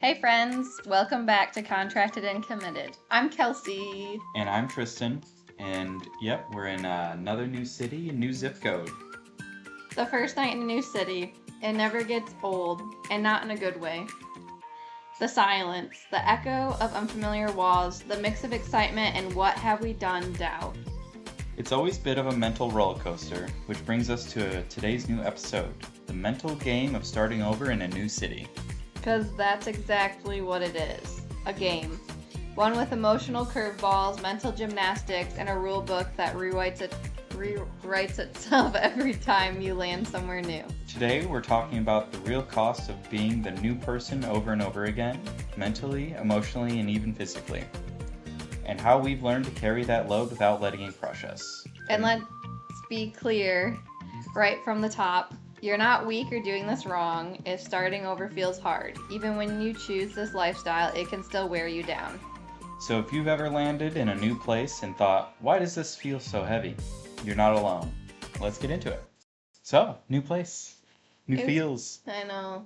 Hey friends, welcome back to Contracted and Committed. I'm Kelsey. And I'm Tristan, and yep, we're in another new city, a new zip code. The first night in a new city, it never gets old, and not in a good way. The silence, the echo of unfamiliar walls, the mix of excitement and what have we done doubt. It's always a bit of a mental roller coaster, which brings us to today's new episode, the mental game of starting over in a new city. Because that's exactly what it is, a game. One with emotional curveballs, mental gymnastics, and a rule book that rewrites itself every time you land somewhere new. Today we're talking about the real cost of being the new person over and over again, mentally, emotionally, and even physically. And how we've learned to carry that load without letting it crush us. And let's be clear, right from the top, you're not weak or doing this wrong if starting over feels hard. Even when you choose this lifestyle, it can still wear you down. So if you've ever landed in a new place and thought, why does this feel so heavy? You're not alone. Let's get into it. So, new place, new feels. I know.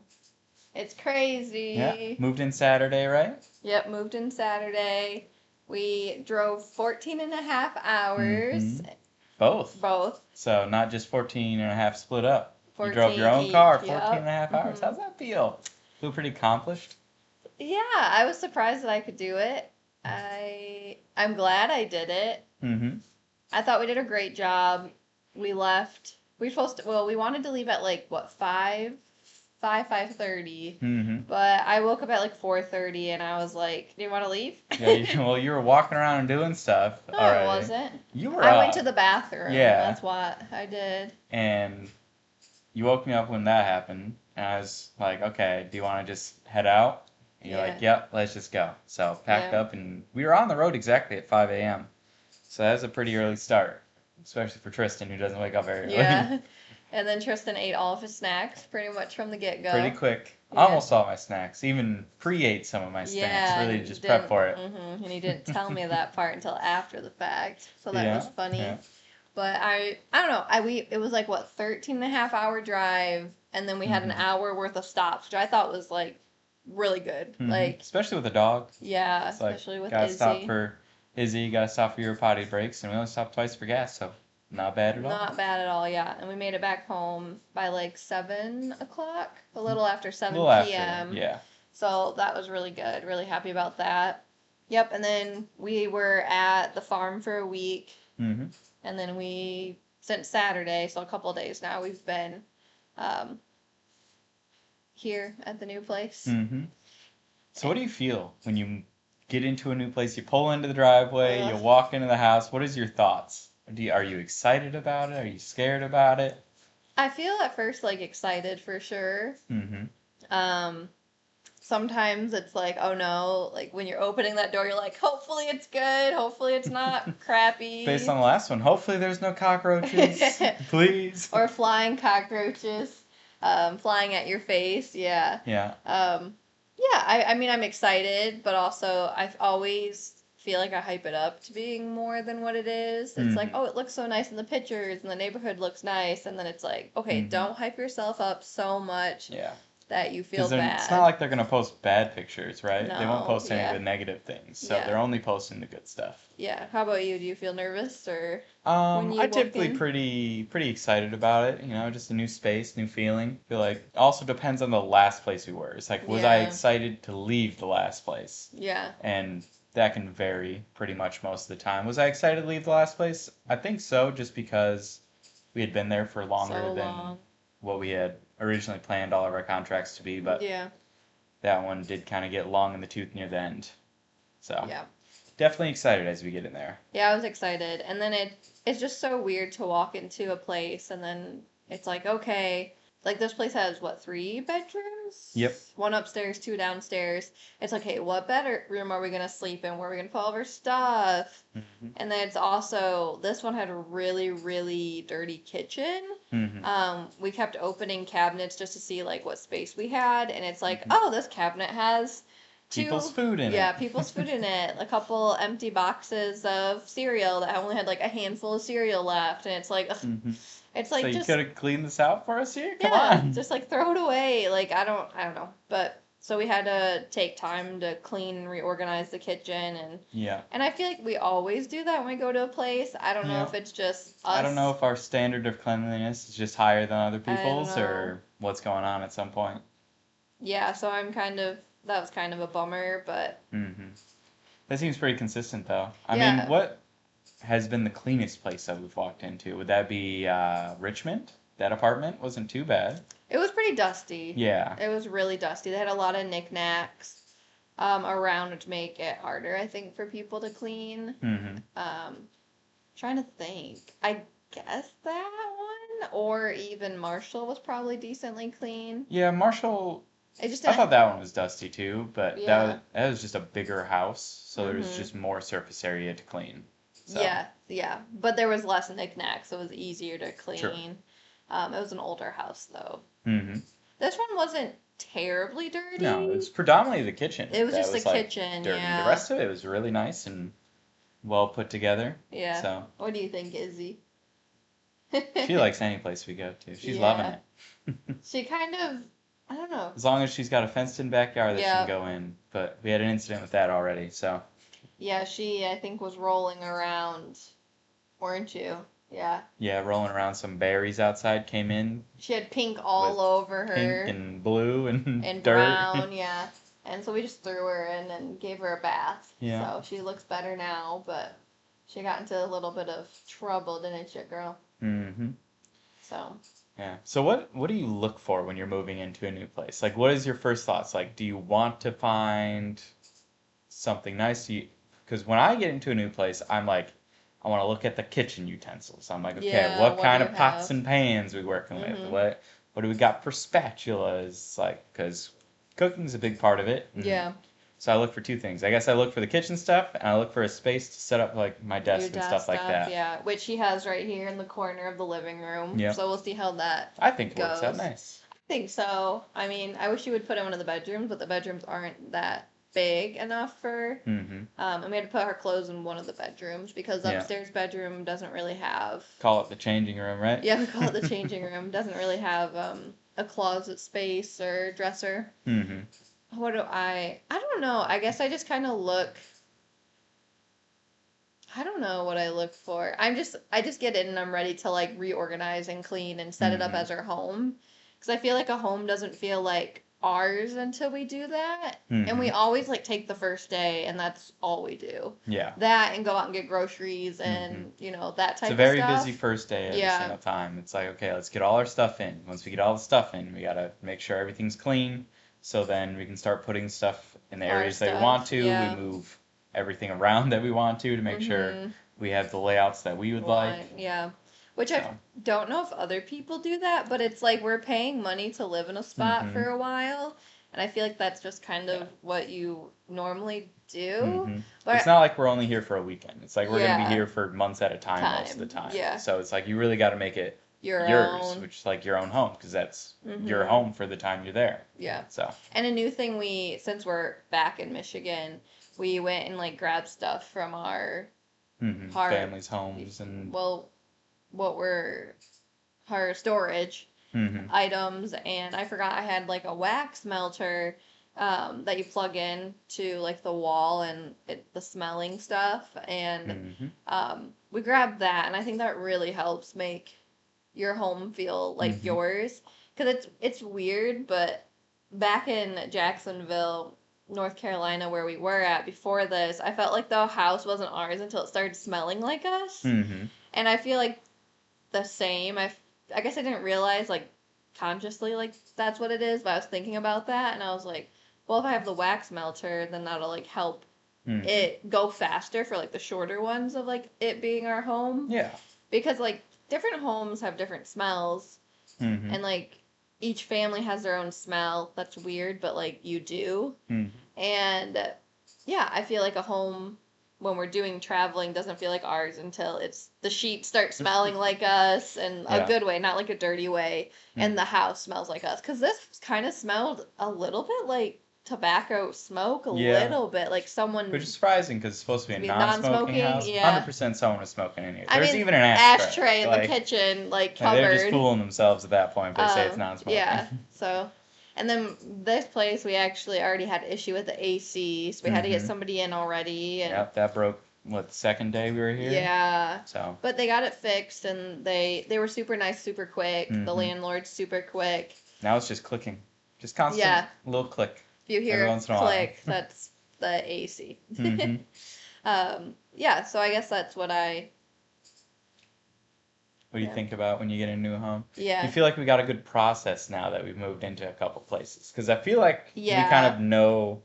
It's crazy. Yeah, moved in Saturday, right? Yep, moved in Saturday. We drove 14 and a half hours. Mm-hmm. Both. So not just 14 and a half split up. You drove your own car 14 and a half hours. How's that feel? Feel pretty accomplished? Yeah, I was surprised that I could do it. I'm glad I did it. Mm-hmm. I thought we did a great job. We left. We wanted to leave at 5:30. Mm-hmm. But I woke up at 4:30 and I was like, "Do you want to leave?" Yeah, you were walking around and doing stuff. No, I wasn't. You were I went to the bathroom. Yeah. That's what I did. And you woke me up when that happened, and I was like, okay, do you want to just head out? And you're like, yep, let's just go. So packed up, and we were on the road exactly at 5 a.m. So that was a pretty early start, especially for Tristan, who doesn't wake up very early. Yeah. And then Tristan ate all of his snacks pretty much from the get-go. Pretty quick. Yeah. Almost all my snacks. Even pre-ate some of my snacks. Really just prep for it. Mm-hmm. And he didn't tell me that part until after the fact. So that was funny. Yeah. But I don't know. It was 13 and a half hour drive, and then we had an hour worth of stops, which I thought was really good. Mm-hmm. Especially with a dog. Yeah, it's especially with gotta Izzy. Stop for Izzy, gotta stop for your potty breaks, and we only stopped twice for gas, so not bad at all. Not bad at all, yeah. And we made it back home by 7 o'clock, a little after 7 p.m. Yeah. So that was really good. Really happy about that. Yep, and then we were at the farm for a week. Mm-hmm. And then since Saturday, so a couple of days now, we've been here at the new place. Mm-hmm. So what do you feel when you get into a new place? You pull into the driveway, you walk into the house. What is your thoughts? Are you excited about it? Are you scared about it? I feel at first excited for sure. Mm-hmm. Sometimes it's oh no, when you're opening that door, you're hopefully it's good, hopefully it's not crappy. Based on the last one, hopefully there's no cockroaches, please. Or flying cockroaches, flying at your face, yeah. Yeah. I mean, I'm excited, but also I always feel I hype it up to being more than what it is. It's oh, it looks so nice in the pictures, and the neighborhood looks nice, and then it's okay, don't hype yourself up so much. Yeah. That you feel bad. It's not like they're going to post bad pictures, right? No, they won't post any of the negative things, so they're only posting the good stuff. Yeah. How about you? Do you feel nervous or? I'm typically pretty excited about it. Just a new space, new feeling. I feel like it also depends on the last place we were. It's was I excited to leave the last place? Yeah. And that can vary pretty much most of the time. Was I excited to leave the last place? I think so, just because we had been there for longer than what we had originally planned all of our contracts to be, but that one did kind of get long in the tooth near the end. So definitely excited as we get in there. Yeah, I was excited. And then it's just so weird to walk into a place and then it's okay, this place has 3 bedrooms? Yep. 1 upstairs, 2 downstairs. It's okay, what bedroom are we going to sleep in? Where are we going to put all of our stuff? Mm-hmm. And then it's also, this one had a really, really dirty kitchen. Mm-hmm. We kept opening cabinets just to see what space we had, and it's oh, this cabinet has people's food in it. Yeah, people's food in it. A couple empty boxes of cereal that only had a handful of cereal left, and it's Mm-hmm. it's so you just could have cleaned this out for us here? Come on. Just throw it away. I don't know, but So we had to take time to clean and reorganize the kitchen, and I feel like we always do that when we go to a place. I don't know Yeah. if it's just I don't know us. if our standard of cleanliness is just higher than other I don't people's know. or what's going on at some point. Yeah, so that was kind of a bummer, but Mm-hmm. That seems pretty consistent, though. I mean, yeah, what has been the cleanest place that we've walked into? Would that be Richmond? That apartment wasn't too bad. it was pretty dusty. Yeah. It was really dusty. They had a lot of knickknacks around, which make it harder, I think, for people to clean. Mm-hmm. Trying to think. I guess that one, or even Marshall was probably decently clean. Yeah, Marshall. It just I thought didn't. that one was dusty too, but Yeah. that was just a bigger house, so there was Mhm. just more surface area to clean. So. Yeah, yeah. But there was less knickknacks, so it was easier to clean. Sure. It was an older house though. Mm-hmm. This one wasn't terribly dirty. No, it was predominantly the kitchen. It was that just the like, kitchen, dirty. yeah. The rest of it was really nice and well put together. Yeah. So What do you think, Izzy? she likes any place we go to. She's Yeah. loving it. She kind of, I don't know. As long as she's got a fenced-in backyard that she Yeah. can go in. But we had an incident with that already, so. Yeah, she, I think, was rolling around, weren't you? Yeah. Yeah, rolling around some berries outside came in. She had pink all With over her. Pink and blue and, And dirt. brown, yeah. And so we just threw her in and gave her a bath. Yeah. So she looks better now, but she got into a little bit of trouble, didn't you, girl? Mm-hmm. So. Yeah. So what do you look for when you're moving into a new place? Like, what is your first thoughts? Like, do you want to find something nice? Because when I get into a new place, I'm like, I want to look at the kitchen utensils. I'm like, okay, Yeah, what what kind do of you pots have? and pans we working with? Mhm. What do we got for spatulas? Like, because cooking's a big part of it. Yeah. So I look for two things. I guess I look for the kitchen stuff, and I look for a space to set up like my desk Your and desk stuff like that. Yeah, which she has right here in the corner of the living room. Yeah. So we'll see how that I think it works out goes. nice. I think so. I mean, I wish you would put in one of the bedrooms, but the bedrooms aren't that big enough for. Mm-hmm. And we had to put her clothes in one of the bedrooms because the Yeah. upstairs bedroom doesn't really have. Call it the changing room, right? Yeah, we call it the changing room. Doesn't really have a closet space or dresser. Mm-hmm. What do I don't know. I guess I just kind of look. I don't know what I look for. I just get in and I'm ready to like reorganize and clean and set it up Mhm. as our home. Because I feel like a home doesn't feel like ours until we do that. And we Mhm. always like take the first day and that's all we do. Yeah. That and go out and get groceries and that type It's a very of stuff. busy first day every Yeah. single time. It's like, okay, let's get all our stuff in. Once we get all the stuff in, we gotta make sure everything's clean. So then we can start putting stuff in the Our areas that we stuff, want to. yeah. We move everything around that we want to make sure Mhm. we have the layouts that we would like. Yeah. Which I So. don't know if other people do that, but it's like we're paying money to live in a spot Mhm. for a while. And I feel like that's just kind of Yeah. what you normally do. Mhm. But It's not like we're only here for a weekend. It's like we're gonna Yeah. be here for months at a time most of the Time, time. yeah. So it's like you really got to make it your yours, own. which is like your own home, because that's your Mhm. home for the time you're there. Yeah. So. And a new thing since we're back in Michigan, we went and like grabbed stuff from our Hard. Families' homes and what were her storage mhm. items, and I forgot I had like a wax melter that you plug in to like the wall and the smelling stuff, and Mhm. we grabbed that, and I think that really helps make your home feel like Mhm. yours, because it's weird, but back in Jacksonville, North Carolina, where we were at before this, I felt like the house wasn't ours until it started smelling like us. Mhm. And I feel like the same. I guess I didn't realize like consciously like that's what it is, but I was thinking about that and I was like, well, if I have the wax melter, then that'll like help Mhm. it go faster for like the shorter ones of like it being our home. Yeah. Because like different homes have different smells Mhm. and like each family has their own smell. That's weird, but like you do. Mhm. And yeah, I feel like a home when we're doing traveling doesn't feel like ours until the sheets start smelling like us in a Yeah. good way, not like a dirty way, and Mhm. the house smells like us. Because this kind of smelled a little bit like tobacco smoke, a Yeah. little bit like someone. Which is surprising because it's supposed to be a Be non-smoking non-smoking, house. yeah. 100% someone was smoking in here. I There's mean, even an ashtray. ashtray in Like, the kitchen, like and they're just covered. fooling themselves at that point if they say it's Um, non-smoking. Yeah, so And then this place, we actually already had issue with the AC, so we had to get Mhm. somebody in already. And Yep, that broke, what, the second day we were here? yeah. So. But they got it fixed, and they were super nice, super quick. The Mhm. landlord's super quick. Now it's just clicking. Just constant Yeah. little click. If you hear Every a once in a while. click, that's the AC. Mhm. Yeah, so I guess that's what I. What do you Yeah. think about when you get a new home? Yeah. You feel like we got a good process now that we've moved into a couple places? Because I feel like we Yeah. kind of know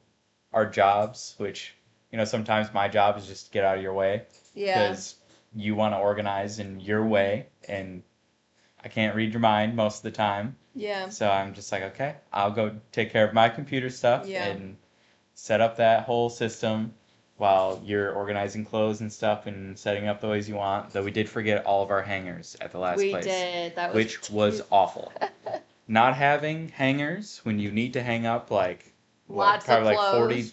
our jobs, which, sometimes my job is just to get out of your way. Yeah. Because you want to organize in your way, and I can't read your mind most of the time. Yeah. So I'm just like, okay, I'll go take care of my computer stuff Yeah. and set up that whole system while you're organizing clothes and stuff and setting up the ways you want. Though we did forget all of our hangers at the last We place. did. That was which was awful. Not having hangers when you need to hang up like Lots of probably like clothes.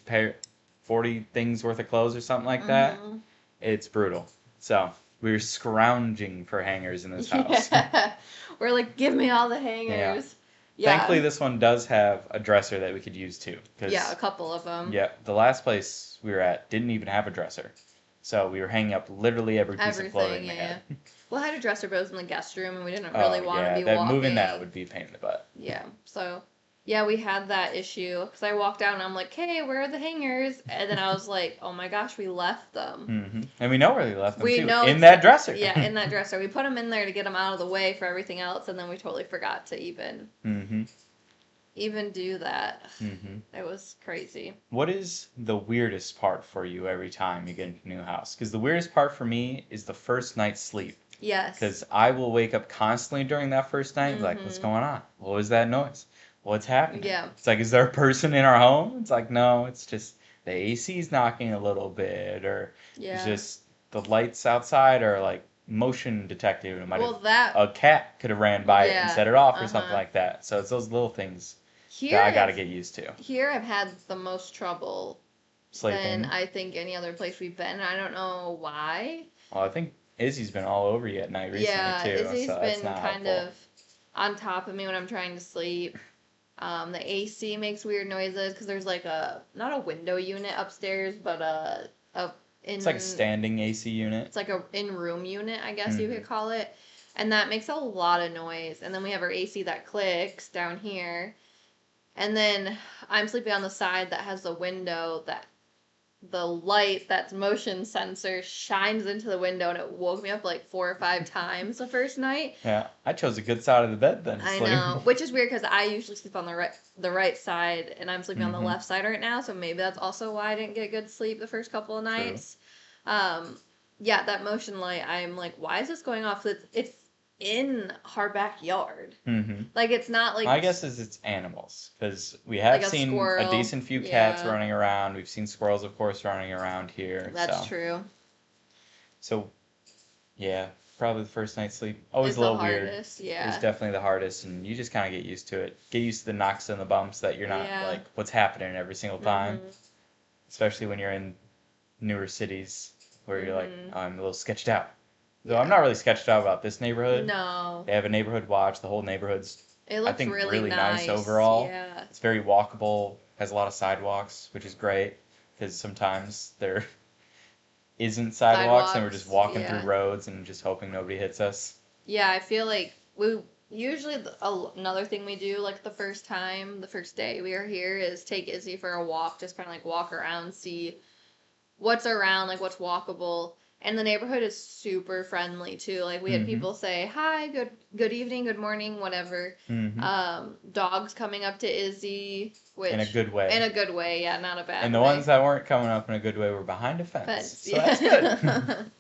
40 things worth of clothes or something like that. Mhm. It's brutal. So we were scrounging for hangers in this house. Yeah. We're like, give me all the hangers. Yeah. Thankfully, this one does have a dresser that we could use too. Yeah, a couple of them. Yeah, the last place we were at didn't even have a dresser. So we were hanging up literally every piece of clothing we had. Well, I had a dresser, but it was in the guest room, and we didn't really want to be that walking. moving that would be a pain in the butt. Yeah, so yeah, we had that issue because I walked out and I'm like, "Hey, where are the hangers?" And then I was like, "Oh my gosh, we left them." Mm-hmm. And we know where we left them We too. know in that dresser. Yeah, in that dresser. We put them in there to get them out of the way for everything else, and then we totally forgot to even do that. It was crazy. What is the weirdest part for you every time you get into a new house? Because the weirdest part for me is the first night's sleep. Yes. Because I will wake up constantly during that first night, like, what's going on? What was that noise? What's happening? Yeah. It's like, is there a person in our home? It's like, no, it's just the AC's knocking a little bit, or it's just the lights outside are like motion detected. It might a cat could have ran by it and set it off or something like that. So it's those little things that I got to get used to. Here I've had the most trouble sleeping than I think any other place we've been. I don't know why. Well, I think Izzy's been all over you at night recently too. Izzy's so been kind of on top of me when I'm trying to sleep. The AC makes weird noises because there's like not a window unit upstairs, but it's like a standing AC unit. It's like a in-room unit, I guess you could call it. And that makes a lot of noise. And then we have our AC that clicks down here. And then I'm sleeping on the side that has the window that the light that's motion sensor shines into the window, and it woke me up like 4 or 5 times the first night. Yeah, I chose a good side of the bed then. I know, which is weird because I usually sleep on the right side, and I'm sleeping on the left side right now, so maybe that's also why I didn't get good sleep the first couple of nights. Yeah, that motion light, I'm like, why is this going off? It's in our backyard. Like, it's not like... I guess it's animals, because we have like seen a decent few cats running around. We've seen squirrels, of course, running around here. That's true. So, yeah, probably the first night's sleep. Always a little weird. Yeah. It's definitely the hardest, and you just kind of get used to it. Get used to the knocks and the bumps that you're not, like, what's happening every single time. Especially when you're in newer cities, where you're like, oh, I'm a little sketched out. Though I'm not really sketched out about this neighborhood. No. They have a neighborhood watch. The whole neighborhood's, I think, really nice overall. Yeah. It's very walkable. Has a lot of sidewalks, which is great. Because sometimes there isn't sidewalks and we're just walking through roads and just hoping nobody hits us. Yeah, I feel like we usually another thing we do, like the first day we are here, is take Izzy for a walk. Just kind of like walk around, see what's around, like what's walkable. And the neighborhood is super friendly too. Like, we had people say hi, good evening, good morning, whatever. Dogs coming up to Izzy, which in a good way. In a good way, yeah, not a bad way. And the ones that weren't coming up in a good way were behind a fence. So yeah. that's good.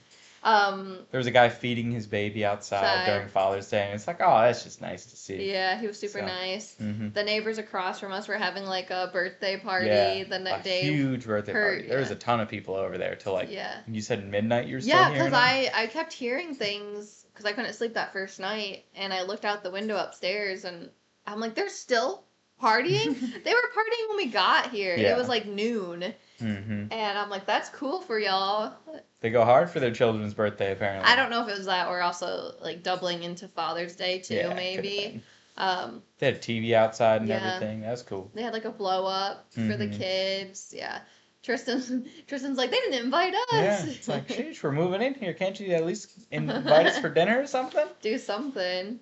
There was a guy feeding his baby outside during Father's Day, and it's like, oh, that's just nice to see. Yeah, he was super nice. The neighbors across from us were having like a birthday party the next day. Huge birthday party. There was a ton of people over there till like, you said midnight you were still hearing because I kept hearing things because I couldn't sleep that first night, and I looked out the window upstairs, and I'm like, they're still partying? They were partying when we got here. It was like noon. And I'm like, that's cool for y'all. They go hard for their children's birthday, apparently. I don't know if it was that or also like doubling into Father's Day too, maybe. They had a TV outside and Yeah. everything. That was cool. They had like a blow up for the kids. Yeah. Tristan's like, they didn't invite Yeah, us. it's like, sheesh, we're moving in here. Can't you at least invite us for dinner or something? Do something.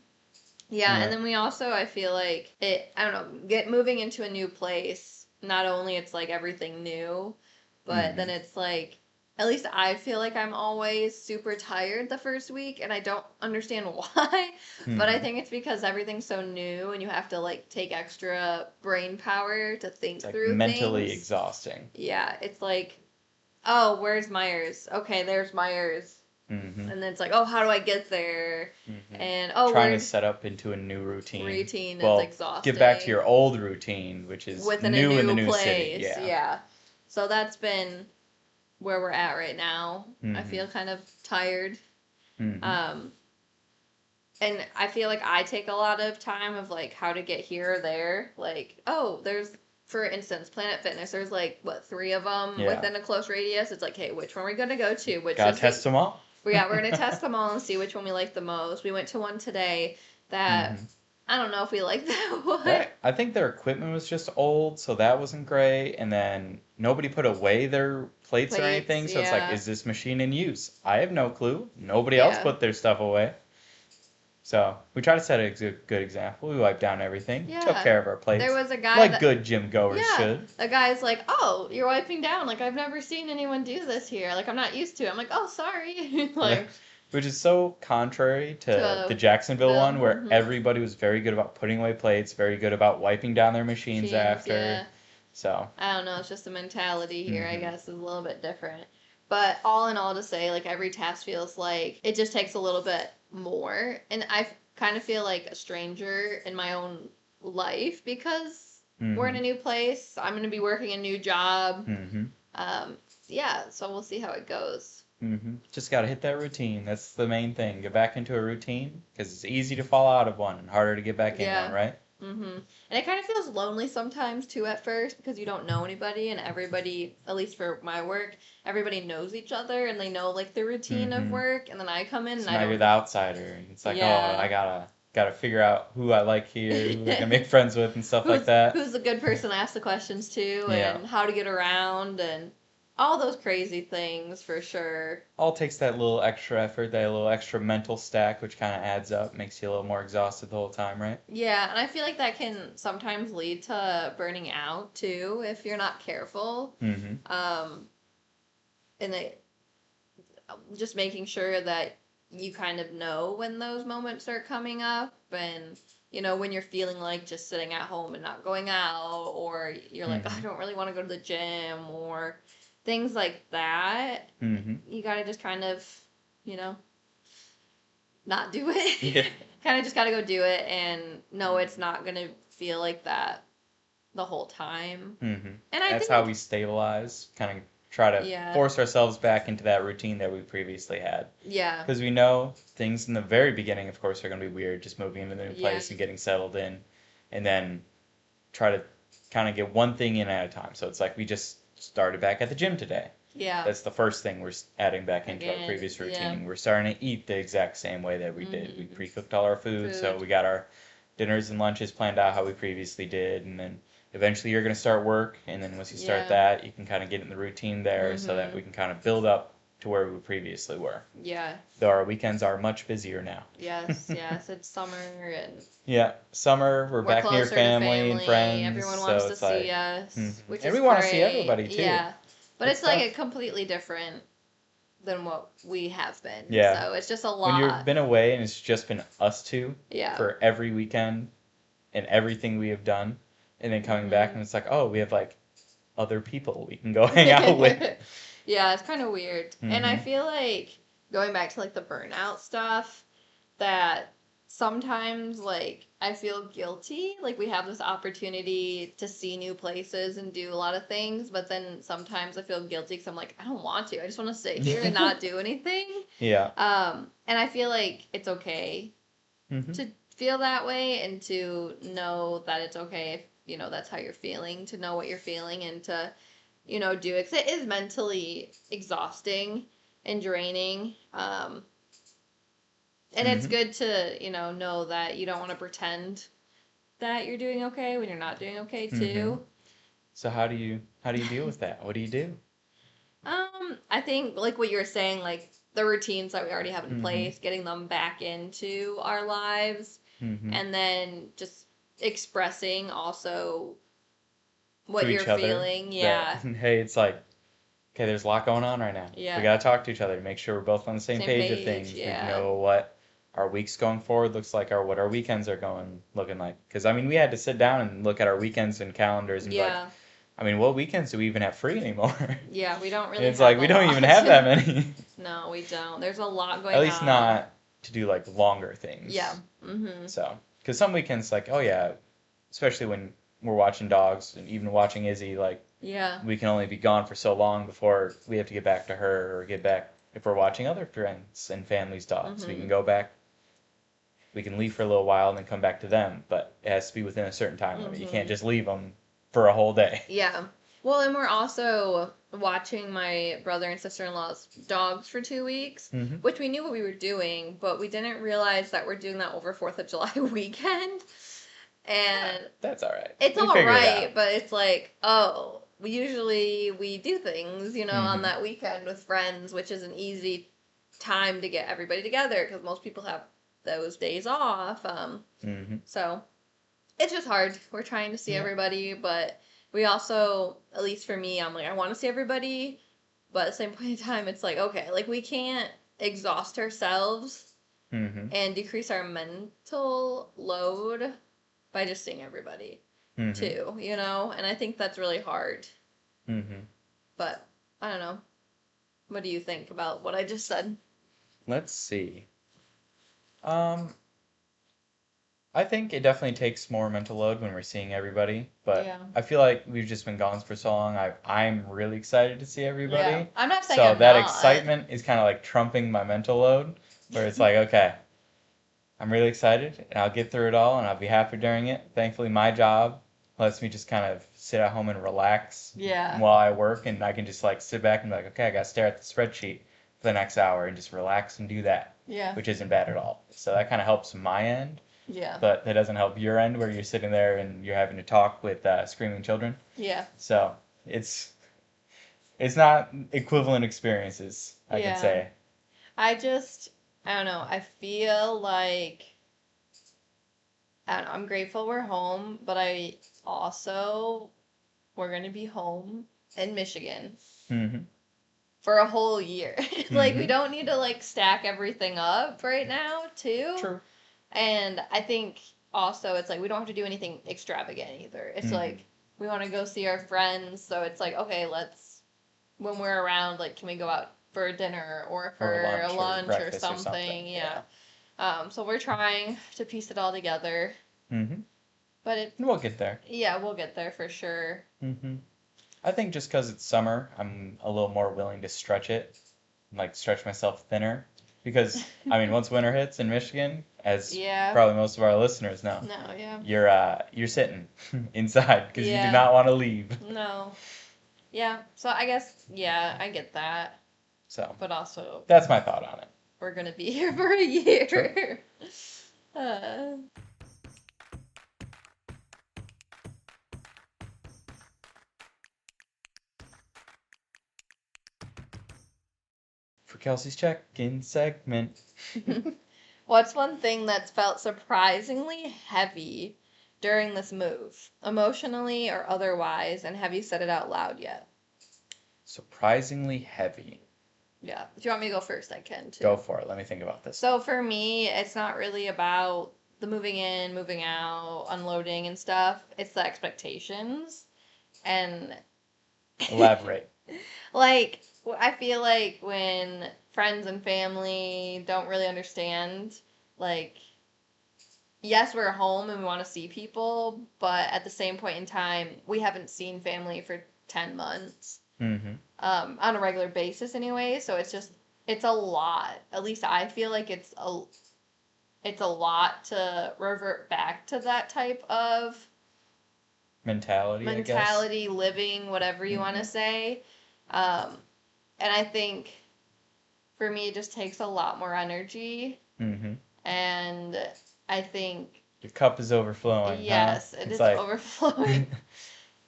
Yeah, and then we also, I feel like I don't know, moving into a new place, not only it's like everything new, but then it's like, at least I feel like I'm always super tired the first week, and I don't understand why, but I think it's because everything's so new, and you have to like take extra brain power to think It's like through mentally things. exhausting. Yeah, it's like, oh, where's Myers? Okay, there's Myers. Mm-hmm. And then it's like, oh, how do I get there? Mm-hmm. And trying to set up into a new routine. Is exhausting. Get back to your old routine, which is within new a new in the new place. city. Yeah. So that's been where we're at right now. I feel kind of tired. And I feel like I take a lot of time of like how to get here or there. Like, oh, there's, for instance, Planet Fitness. There's like what, 3 of them within a close radius. It's like, hey, which one are we gonna go to? Which gotta test them all. Yeah, we're gonna test them all and see which one we like the most. We went to one today that I don't know if we like that one. I think their equipment was just old, so that wasn't great. And then nobody put away their plates or anything, so it's like, is this machine in use? I have no clue. Nobody else put their stuff away. So we try to set a good example. We wiped down everything, took care of our plates. There was a guy like good gym goers should. A guy's like, oh, you're wiping down. Like, I've never seen anyone do this here. Like, I'm not used to it. I'm like, oh, sorry. Like, which is so contrary to the Jacksonville one, where everybody was very good about putting away plates, very good about wiping down their machines after. Yeah. So I don't know. It's just the mentality here, I guess, is a little bit different. But all in all, to say, like, every task feels like it just takes a little bit more. And I kind of feel like a stranger in my own life because we're in a new place. I'm going to be working a new job. Yeah, so we'll see how it goes. Just got to hit that routine. That's the main thing. Get back into a routine because it's easy to fall out of one and harder to get back in one, right? And it kind of feels lonely sometimes too at first because you don't know anybody, and everybody, at least for my work, everybody knows each other and they know like the routine of work, and then I come in and now you're the outsider, and it's like, oh, I gotta figure out who I like here, who I can make friends with and stuff like that. Who's a good person to ask the questions to, and how to get around, and all those crazy things for sure. All takes that little extra effort, that little extra mental stack, which kind of adds up, makes you a little more exhausted the whole time, right? Yeah, and I feel like that can sometimes lead to burning out too if you're not careful. And just making sure that you kind of know when those moments are coming up, and you know when you're feeling like just sitting at home and not going out, or you're like, I don't really want to go to the gym, or things like that. You gotta just kind of, you know, not do it. Kind of just gotta go do it and know it's not gonna feel like that the whole time. And that's how we stabilize, kind of try to force ourselves back into that routine that we previously had. Yeah. Because we know things in the very beginning, of course, are going to be weird, just moving into the new place and getting settled in. And then try to kind of get one thing in at a time. So it's like we just started back at the gym today. Yeah. That's the first thing we're adding back into our previous routine. Yeah. We're starting to eat the exact same way that we did. We pre-cooked all our food, so we got our dinners and lunches planned out how we previously did, and then eventually you're going to start work, and then once you start that, you can kind of get in the routine there so that we can kind of build up to where we previously were. Yeah. Though our weekends are much busier now. Yes, it's summer and... Yeah, summer, we're back near family and friends. Everyone wants to see us, which is and we want to see everybody, too. Yeah, but it's like a completely different than what we have been. Yeah. So it's just a lot. When you've been away and it's just been us two for every weekend and everything we have done, and then coming back and it's like, oh, we have like other people we can go hang out with. Yeah, it's kind of weird. And I feel like going back to like the burnout stuff, that sometimes like I feel guilty. Like we have this opportunity to see new places and do a lot of things, but then sometimes I feel guilty because I'm like, I don't want to. I just want to stay here and not do anything. Yeah. And I feel like it's okay to feel that way and to know that it's okay if, you know, that's how you're feeling, to know what you're feeling and to, you know, do it. 'Cause it is mentally exhausting and draining. And it's good to, you know that you don't want to pretend that you're doing okay when you're not doing okay Mm-hmm. too. So how do you deal with that? What do you do? I think like what you were saying, like the routines that we already have in Mm-hmm. place, getting them back into our lives, Mm-hmm. and then just expressing also To what you're each other feeling. that Yeah. hey, it's like okay, there's a lot going on right now. Yeah. We gotta talk to each other to make sure we're both on the same Same page of page, things. We yeah. know what our weeks going forward looks like, or what our weekends are looking like. Because I mean, we had to sit down and look at our weekends and calendars and be like, Yeah. I mean, what weekends do we even have free anymore? Yeah, we don't And really it's have like a we don't lot. even have that many. No, we don't. There's a lot going At on. least not to do like longer things. Yeah. Mm-hmm. So, because some weekends, like, oh yeah, especially when we're watching dogs and even watching Izzy, like, Yeah. we can only be gone for so long before we have to get back to her or get back if we're watching other friends and family's dogs. We Mm-hmm. can go back. We can leave for a little while and then come back to them, but it has to be within a certain time limit. You can't Mm-hmm. just leave them for a whole day. Yeah. Well, and we're also watching my brother and sister-in-law's dogs for 2 weeks, Mm-hmm. which we knew what we were doing, but we didn't realize that we're doing that over 4th of July weekend. And That's all right. it's We all figured it right, out. but it's like, oh, we do things, on Mhm. that weekend with friends, which is an easy time to get everybody together because most people have those days off. Mm-hmm. So it's just hard. We're trying to see Yeah. everybody, but we also, at least for me, I'm like, I want to see everybody, but at the same point in time, it's like, okay, like we can't exhaust ourselves Mm-hmm. and decrease our mental load by just seeing everybody Mm-hmm. too, And I think that's really hard. Mm-hmm. But I don't know. What do you think about what I just said? Let's see. I think it definitely takes more mental load when we're seeing everybody, but Yeah. I feel like we've just been gone for so long. I'm really excited to see everybody. Yeah. I'm not saying So I'm that not. excitement is kind of like trumping my mental load, where it's like, okay, I'm really excited and I'll get through it all and I'll be happy during it. Thankfully, my job lets me just kind of sit at home and relax Yeah. while I work, and I can just like sit back and be like, okay, I gotta stare at the spreadsheet for the next hour and just relax and do that, Yeah. which isn't bad at all. So that kind of helps my end. Yeah. But that doesn't help your end where you're sitting there and you're having to talk with screaming children. Yeah. So it's not equivalent experiences, I Yeah. could say. I don't know. I feel like, I don't know, I'm grateful we're home, but we're going to be home in Michigan Mm-hmm. for a whole year. Like, we Mhm. don't need to, like, stack everything up right now, too. True. And I think also it's like we don't have to do anything extravagant either. It's Mhm. like we want to go see our friends, so it's like, okay, when we're around, like, can we go out for a dinner or for a lunch or breakfast or something? Yeah. So we're trying to piece it all together, Mm-hmm. but We'll get there. yeah, we'll get there for sure. Mm-hmm. I think just because it's summer, I'm a little more willing to stretch it, like stretch myself thinner. Because I mean, once winter hits in Michigan, as Yeah. probably most of our listeners know, No, yeah. you're sitting inside because you Yeah. do not want to leave. No. Yeah. So I guess, yeah, I get that. So But also, that's my thought on it. we're going to be here for a year. True. For Kelsey's check-in segment. What's one thing that's felt surprisingly heavy during this move, emotionally or otherwise, and have you said it out loud yet? Surprisingly heavy. Yeah. If you want me to go first, I can too. Go for it. Let me think about this. So for me, it's not really about the moving in, moving out, unloading and stuff. It's the expectations. And Elaborate. like, I feel like when friends and family don't really understand, like, yes, we're home and we want to see people, but at the same point in time, we haven't seen family for 10 months, Mm-hmm. on a regular basis anyway. So it's a lot. At least I feel like it's a lot to revert back to that type of Mentality, living, whatever you want to say. And I think for me, it just takes a lot more energy. Mm-hmm. And I think Your cup is overflowing, huh? Yes, it It's is like, overflowing.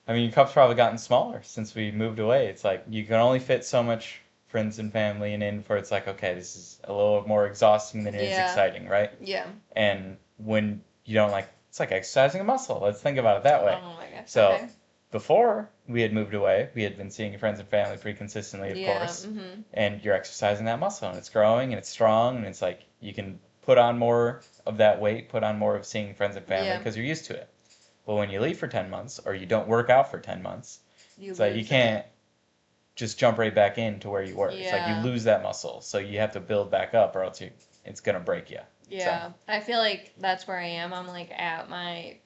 I mean, your cup's probably gotten smaller since we moved away. It's like you can only fit so much friends and family and in for it's like, okay, this is a little more exhausting than it is Yeah. exciting, right? Yeah. And when you don't like, it's like exercising a muscle. Let's think about it that way. Oh my gosh. So Okay. before we had moved away, we had been seeing your friends and family pretty consistently, of Yeah. course. Mm-hmm. And you're exercising that muscle, and it's growing, and it's strong, and it's like you can put on more of that weight, put on more of seeing friends and family Yeah. because you're used to it. But when you leave for 10 months, or you don't work out for 10 months, it's like you lose can't just jump right back into where you were. It's like you Yeah. lose that muscle, so you have to build back up, or else it's gonna break you. Yeah. I feel like that's where I am. I'm like at my.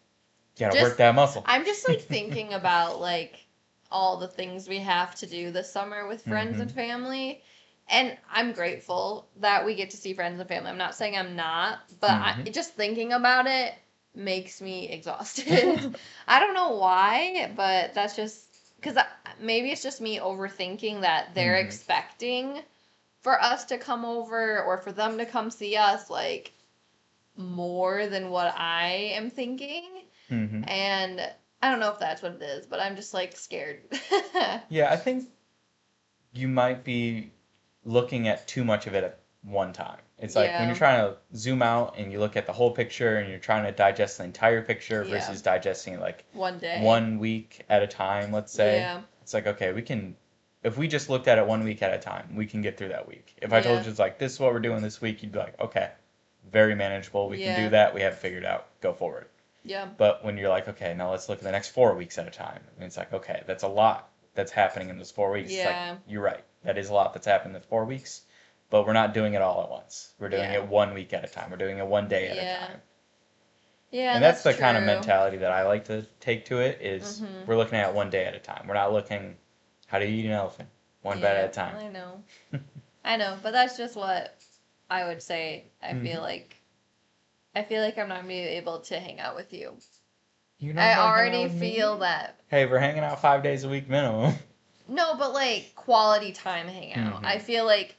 You gotta Just- work that muscle. I'm just like thinking about like all the things we have to do this summer with friends and family. And I'm grateful that we get to see friends and family. I'm not saying I'm not, but just thinking about it makes me exhausted. I don't know why, but that's just because maybe it's just me overthinking that they're expecting for us to come over or for them to come see us like more than what I am thinking. And I don't know if that's what it is, but I'm just like scared. Yeah, I think you might be looking at too much of it at one time. It's like when Yeah. you're trying to zoom out and you look at the whole picture and you're trying to digest the entire picture Yeah. versus digesting it like One day. 1 week at a time, let's say. Yeah. It's like, okay, if we just looked at it 1 week at a time, we can get through that week. If I told Yeah. you it's like, this is what we're doing this week, you'd be like, okay, very manageable. We can Yeah. do that. We have it figured out. Go forward. Yeah. But when you're like, okay, now let's look at the next 4 weeks at a time. And it's like, okay, that's a lot that's happening in those 4 weeks. It's Yeah. like, you're right. That is a lot that's happened in 4 weeks. But we're not doing it all at once. We're doing Yeah. it 1 week at a time. We're doing it 1 day at Yeah. a time. Yeah. And that's the true. kind of mentality that I like to take to it is we're looking at it 1 day at a time. We're not looking, how do you eat an elephant? One bite at a time. I know. I know, but that's just what I would say. I feel like I'm not gonna be able to hang out with you. You're not I gonna hang out already with me? feel that. Hey, we're hanging out 5 days a week minimum. No, but like quality time hangout. I feel like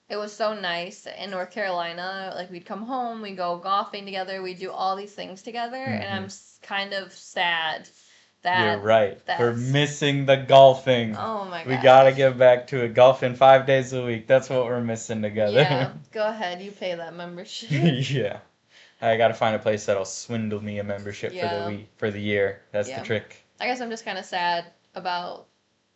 it was so nice in North Carolina. Like we'd come home, we'd go golfing together, we'd do all these things together, and I'm kind of sad that You're right. We're that's- missing the golfing. Oh my god. We gotta get back to it. Golfing 5 days a week. That's what we're missing together. Yeah, go ahead. You pay that membership. Yeah. I gotta find a place that'll swindle me a membership Yeah. for the year. That's Yeah. the trick. I guess I'm just kind of sad about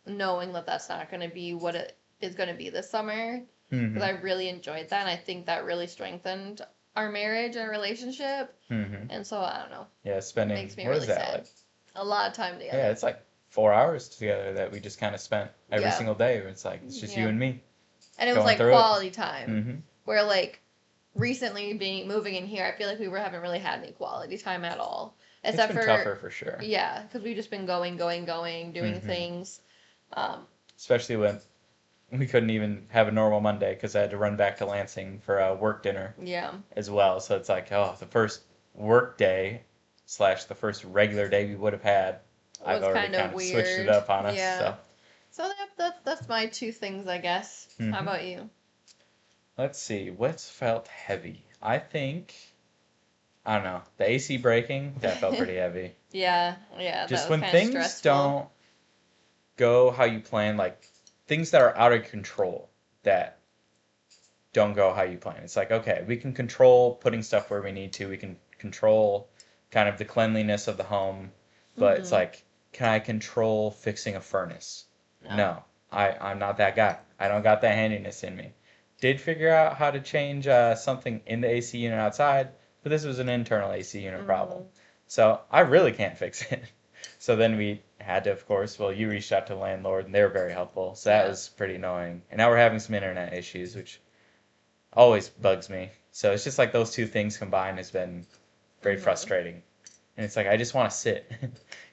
knowing that that's not going to be what it is going to be this summer because I really enjoyed that and I think that really strengthened our marriage and relationship. And so I don't know. Yeah, spending. Makes me what really is that sad. like? A lot of time together. Yeah, it's like 4 hours together that we just kind of spent every Yeah. single day. It's like it's just you and me. And it was going like through it. quality time. Mm-hmm. Where like recently moving in here, I feel like we haven't really had any quality time at all. Except It's been tougher for sure. Yeah, because we've just been going, doing things. Especially when we couldn't even have a normal Monday because I had to run back to Lansing for a work dinner Yeah. as well. So it's like, oh, the first work day / the first regular day we would have had, I've was already kind of kind of switched it weird. up on us. Yeah. So that's my two things, I guess. How about you? Let's see, what's felt heavy? I think, I don't know, the AC breaking, that felt pretty heavy. Yeah. Just that was when kinda things stressful. don't go how you plan, like things that are out of control that don't go how you plan. It's like, okay, we can control putting stuff where we need to. We can control kind of the cleanliness of the home. But it's like, can I control fixing a furnace? No. I'm not that guy. I don't got that handiness in me. Did figure out how to change something in the AC unit outside, but this was an internal AC unit problem. So I really can't fix it. So then we had to, of course, you reached out to the landlord, and they were very helpful. So that was pretty annoying. And now we're having some internet issues, which always bugs me. So it's just like those two things combined has been very frustrating. And it's like I just want to sit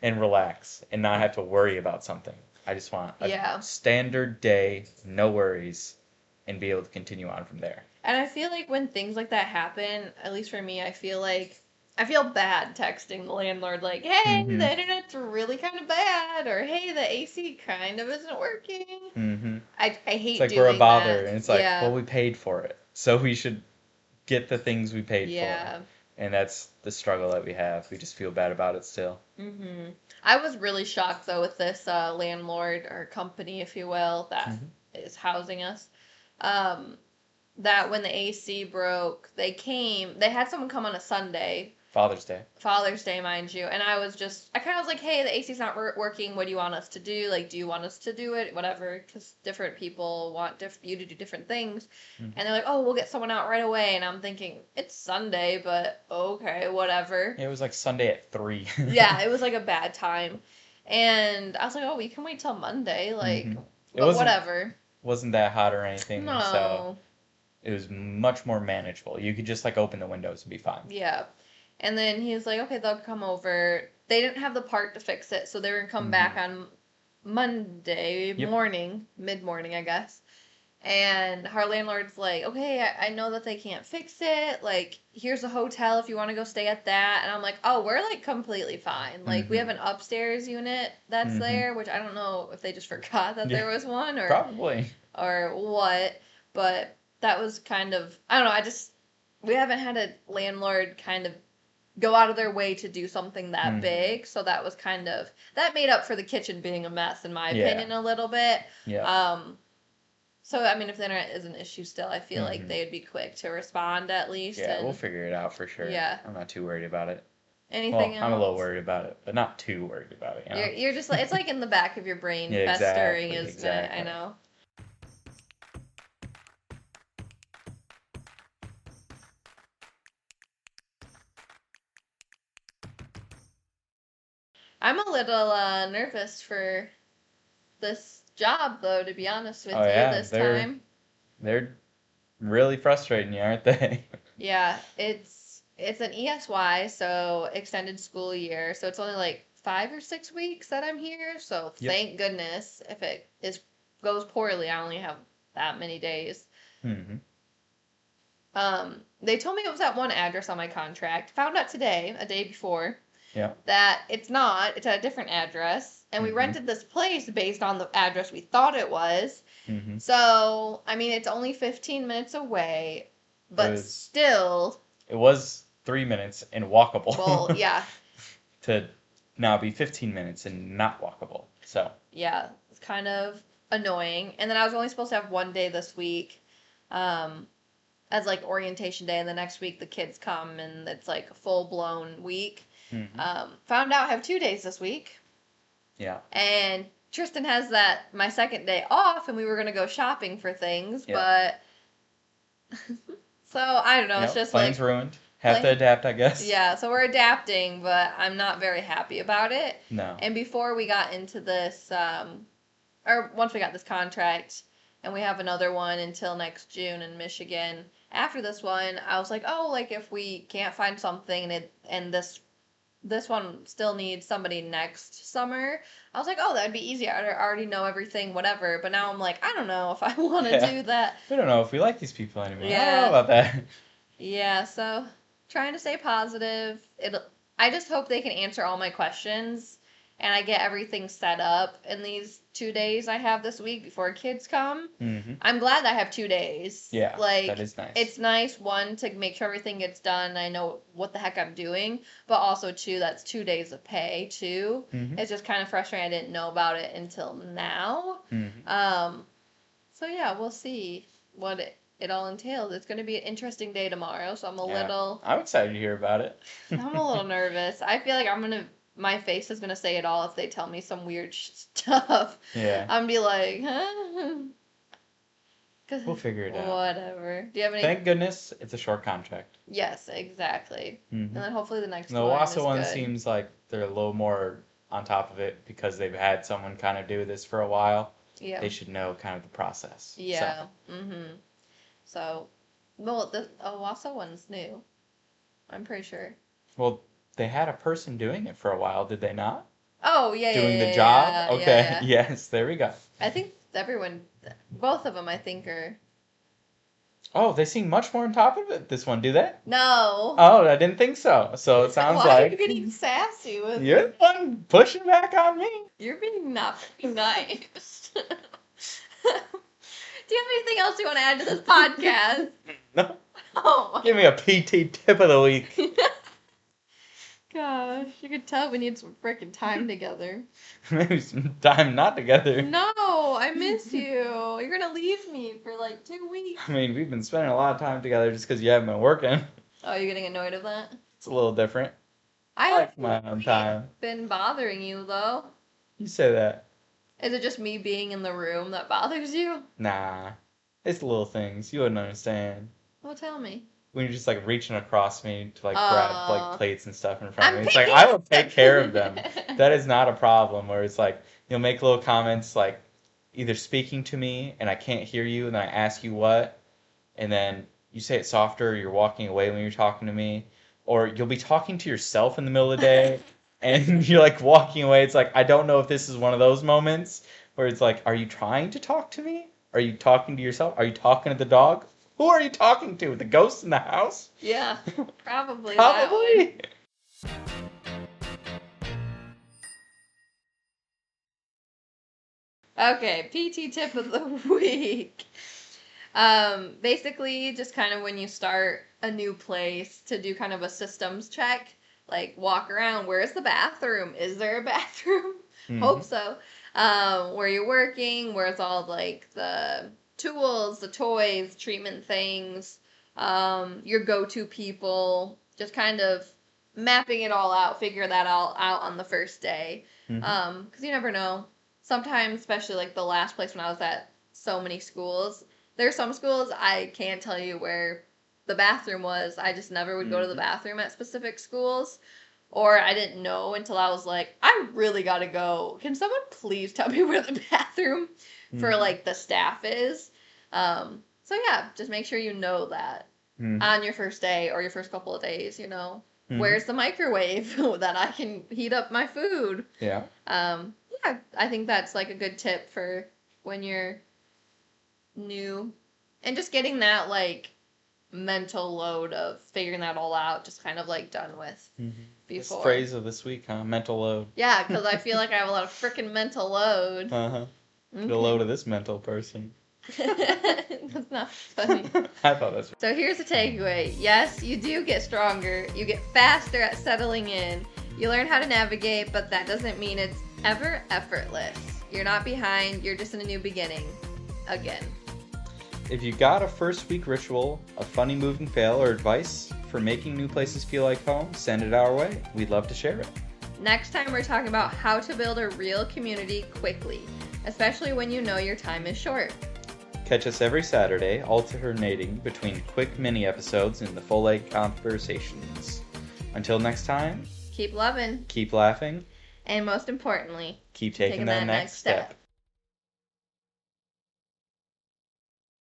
and relax and not have to worry about something. I just want a standard day, no worries, and be able to continue on from there. And I feel like when things like that happen, at least for me, I feel bad texting the landlord like, hey, the internet's really kind of bad, or hey, the AC kind of isn't working. I hate it's like doing we're a bother, that. and it's like, well, we paid for it, so we should get the things we paid for. And that's the struggle that we have. We just feel bad about it still. I was really shocked though with this landlord or company, if you will, that is housing us. That when the AC broke, they had someone come on a Sunday. Father's Day, Mind you. And I kind of was like, hey, the AC's not working. What do you want us to do? Like, do you want us to do it? Whatever. Because different people want you to do different things. And they're like, oh, we'll get someone out right away. And I'm thinking, it's Sunday, but okay, whatever. It was like Sunday at 3. Yeah, it was like a bad time. And I was like, oh, we can wait till Monday. Like, but whatever. Wasn't that hot or anything. No. So it was much more manageable. You could just like open the windows and be fine. Yeah. And then he was like, okay, they'll come over. They didn't have the part to fix it, so they were going to come back on Monday morning, mid-morning, I guess. And our landlord's like, okay, I know that they can't fix it. Like, here's a hotel if you want to go stay at that. And I'm like, oh, we're, like, completely fine. Like, we have an upstairs unit that's there, which I don't know if they just forgot that there was one or... Probably. Or what. But that was kind of... I don't know, we haven't had a landlord kind of go out of their way to do something that big, so that was that made up for the kitchen being a mess, in my opinion, a little bit. Yeah. So, I mean, if the internet is an issue still, I feel like they'd be quick to respond at least. Yeah, we'll figure it out for sure. Yeah. I'm not too worried about it. Anything else? I'm a little worried about it, but not too worried about it. You know? You're just like, it's like in the back of your brain, festering, isn't it? I know. I'm a little nervous for this job, though, to be honest with you, this time. They're really frustrating you, aren't they? Yeah, it's an ESY, so extended school year, so it's only like 5 or 6 weeks that I'm here, so thank goodness. If it goes poorly, I only have that many days. They told me it was at one address on my contract. Found out today, a day before. Yeah. That it's not. It's at a different address. And we rented this place based on the address we thought it was. So, I mean, it's only 15 minutes away, but still... It was 3 minutes and walkable. Well, yeah. To now be 15 minutes and not walkable. So... Yeah, it's kind of annoying. And then I was only supposed to have one day this week as, like, orientation day. And the next week the kids come and it's, like, a full-blown week. Found out I have 2 days this week. Yeah. And Tristan has my second day off, and we were going to go shopping for things, but... So, I don't know, it's just plans ruined. Have to adapt, I guess. Yeah, so we're adapting, but I'm not very happy about it. No. And before we got into this, or once we got this contract, and we have another one until next June in Michigan, after this one, I was like, oh, like, if we can't find something, and this one still needs somebody next summer, I was like, oh, that'd be easy. I already know everything, whatever. But now I'm like, I don't know if I want to do that. We don't know if we like these people anymore. Yeah. I don't know about that. Yeah, so trying to stay positive. I just hope they can answer all my questions, and I get everything set up in these 2 days I have this week before kids come. I'm glad I have 2 days. Yeah, like, that is nice. It's nice, one, to make sure everything gets done. I know what the heck I'm doing. But also, two, that's 2 days of pay, too. It's just kind of frustrating. I didn't know about it until now. So, yeah, we'll see what it all entails. It's going to be an interesting day tomorrow, so I'm excited to hear about it. I'm a little nervous. I feel like my face is going to say it all if they tell me some weird stuff. Yeah. I'm be like, huh? We'll figure it out. Whatever. Do you have any... Thank goodness it's a short contract. Yes, exactly. And then hopefully the next one is good. The Owasso one seems like they're a little more on top of it because they've had someone kind of do this for a while. Yeah. They should know kind of the process. Yeah. So, well, the Owasso one's new. I'm pretty sure. Well, they had a person doing it for a while, did they not? Oh, yeah, doing the job? Okay, yes, there we go. I think both of them, I think, are... Oh, they seem much more on top of it, this one, do they? No. Oh, I didn't think so. So it sounds like... Why are you getting sassy with me? You're the one pushing back on me. You're being not very nice. Do you have anything else you want to add to this podcast? No. Oh. Give me a PT tip of the week. gosh. You could tell we need some freaking time together. Maybe some time not together. No, I miss you. You're gonna leave me for like 2 weeks. I mean, we've been spending a lot of time together just because you haven't been working. Oh, you're getting annoyed of that? It's a little different. I like my own time. Been bothering you though. You say that. Is it just me being in the room that bothers you? Nah. It's the little things. You wouldn't understand. Well, tell me. When you're just like reaching across me to like grab like plates and stuff in front of me. It's picking like I will take care of them. That is not a problem. Where it's like you'll make little comments like either speaking to me and I can't hear you and then I ask you what, and then you say it softer or you're walking away when you're talking to me, or you'll be talking to yourself in the middle of the day and you're like walking away. It's like I don't know if this is one of those moments where it's like, are you trying to talk to me? Are you talking to yourself? Are you talking to the dog? Who are you talking to? The ghost in the house? Yeah, probably. Probably. Okay, PT tip of the week. Basically, just kind of when you start a new place to do kind of a systems check, like walk around. Where's the bathroom? Is there a bathroom? Mm-hmm. Hope so. Where you're working, where's all like the tools, the toys, treatment things, your go-to people, just kind of mapping it all out, figure that all out on the first day. Mm-hmm. 'Cause you never know. Sometimes, especially like the last place when I was at so many schools, there's some schools I can't tell you where the bathroom was. I just never would go to the bathroom at specific schools. Or I didn't know until I was like, I really gotta go. Can someone please tell me where the bathroom for like the staff is? So yeah, just make sure you know that on your first day or your first couple of days, you know. Where's the microwave that I can heat up my food? Yeah. Yeah, I think that's like a good tip for when you're new. And just getting that like mental load of figuring that all out just kind of like done with before. This phrase of this week, huh? Mental load. Yeah, because I feel like I have a lot of freaking mental load. Uh-huh. Get a load of this mental person. That's not funny. I thought that's... So here's the takeaway. Yes, you do get stronger. You get faster at settling in. You learn how to navigate, but that doesn't mean it's ever effortless. You're not behind. You're just in a new beginning. Again. If you got a first week ritual, a funny moving fail, or advice for making new places feel like home, send it our way. We'd love to share it. Next time we're talking about how to build a real community quickly, especially when you know your time is short. Catch us every Saturday, alternating between quick mini episodes and the full-length conversations. Until next time, keep loving, keep laughing, and most importantly, keep taking that next step.